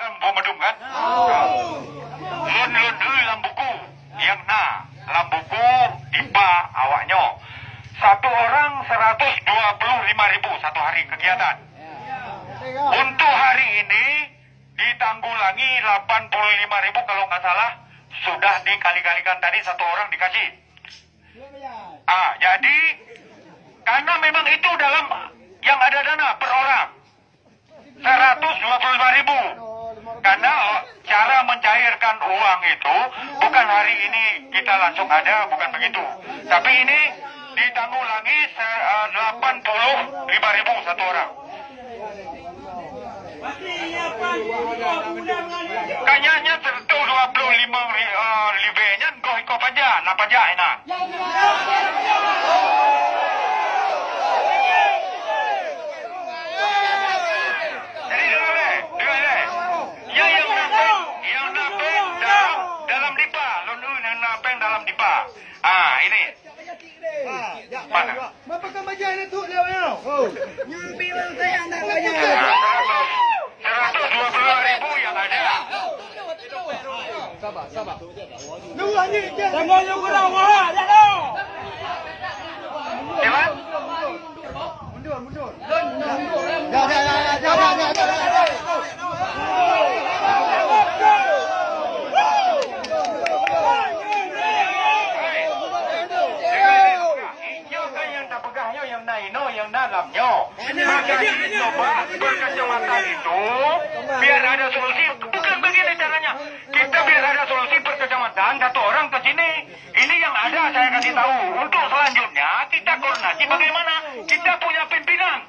kan medum kan? Lun lambuku yang lambuku tiba awaknya. Satu orang 125.000 satu hari kegiatan. Untuk hari ini ditanggulangi 85.000 kalau nggak salah, sudah dikali-kalikan tadi satu orang dikasih. Jadi karena memang itu dalam yang ada dana per orang 125.000. Karena cara mencairkan uang itu bukan hari ini kita langsung ada, bukan begitu. Tapi ini ditanggulangi 85.000 satu orang. Kayaknya tentu 25 libenya kau ikut aja, napa aja enak. Jadi yang napeng dalam dipa, yang napeng dalam dipa. Ini. Mana? Apa kemajuan itu dia? Nyambi saya anak kaya. 120.000 yang ada. Sabar. Nunggu ni. Tunggu dah, wah, dah dah. Jalan? Mundur. Yang dalamnya. Makanya coba berkecamatan itu biar ada solusi. Bukan begini caranya. Kita biar ada solusi berkecamatan, satu orang ke sini. Ini yang ada saya kasih tahu. Untuk selanjutnya kita koordinasi bagaimana. Kita punya pimpinan.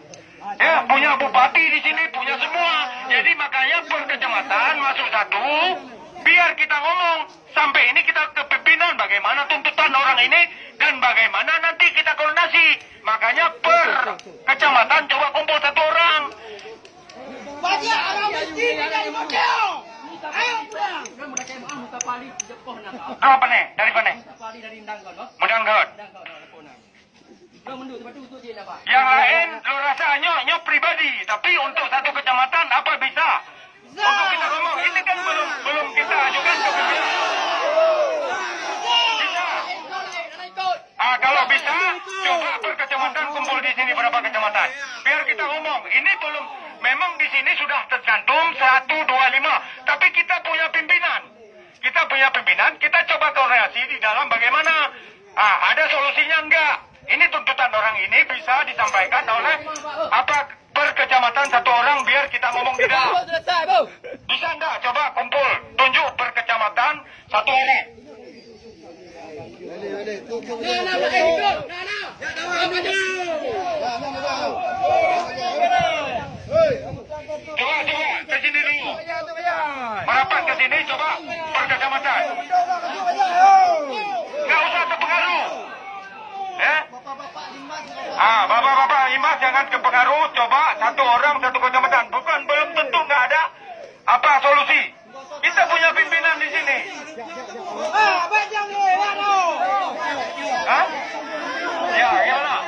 Ya, punya bupati di sini, punya semua. Jadi makanya berkecamatan masuk satu. Biar kita ngomong. Sampai ini kita ke pimpinan bagaimana tuntutan orang ini. Dan bagaimana nanti kita koordinasi. Makanya per kecamatan coba kumpul satu orang. Banyak orang miskin dari model. Ayo pulang. Apa nih? Dari mana? Mudanggot. Yang lain lo rasa nyok pribadi, tapi untuk satu kecamatan apa bisa? Untuk kita ngomong ini kan belum kita ajukan ke pimpinan. Kalau bisa, coba per kecamatan kumpul di sini berapa kecamatan. Biar kita ngomong, ini belum, memang di sini sudah tercantum 125, tapi kita punya pimpinan. Kita coba koordinasi di dalam bagaimana. Ada solusinya enggak? Ini tuntutan orang ini bisa disampaikan oleh per kecamatan satu orang biar kita ngomong di dalam. Bisa enggak? Coba kumpul, tunjuk per kecamatan satu orang. Coba ke sini dulu. Merapat ke sini coba per kecamatan. Nggak usah terpengaruh. Bapak-bapak imas jangan kepengaruh. Coba satu orang satu kecamatan. Belum tentu nggak ada solusi. Kita punya pimpinan di sini. Ya, iyalah.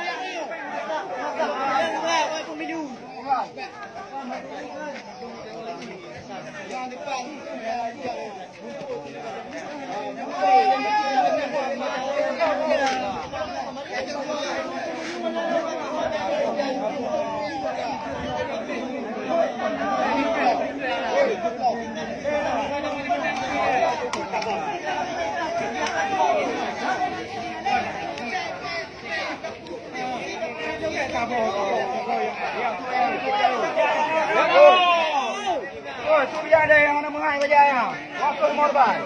Tu biar ada yang nak mengai kerja ya. Waktu morban.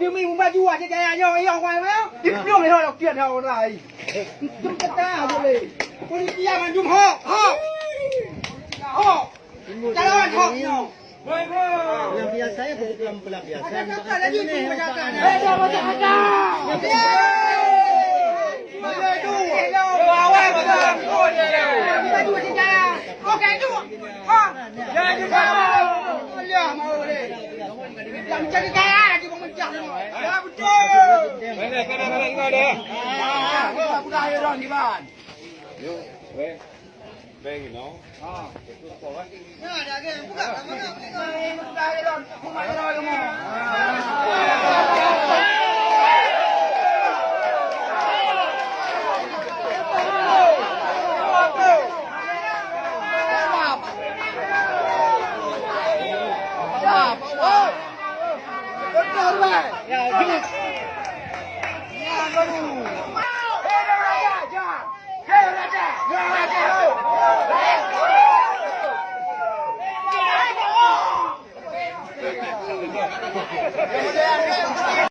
Dia main baju aja gayanya yang mana? Dia belum lihat orang dia tahu lagi. Jom kita boleh. Polisi yang jom hok. Jalan hok. Yang biasa ya bukan pelampiasan. Cakap lagi tu cakap. Macam ada. Mana tu? Awal betul. Oh dia. Baju je jaya. Okey tu. Ha. Jangan juga. Alah mau ni. Yang cari jaya lagi mencah semua. Ya betul. Balik kau dia. Aku dah ada dah ni ban. Ya dah ke buka mana aku dah ada dah. Aku mai dah kamu.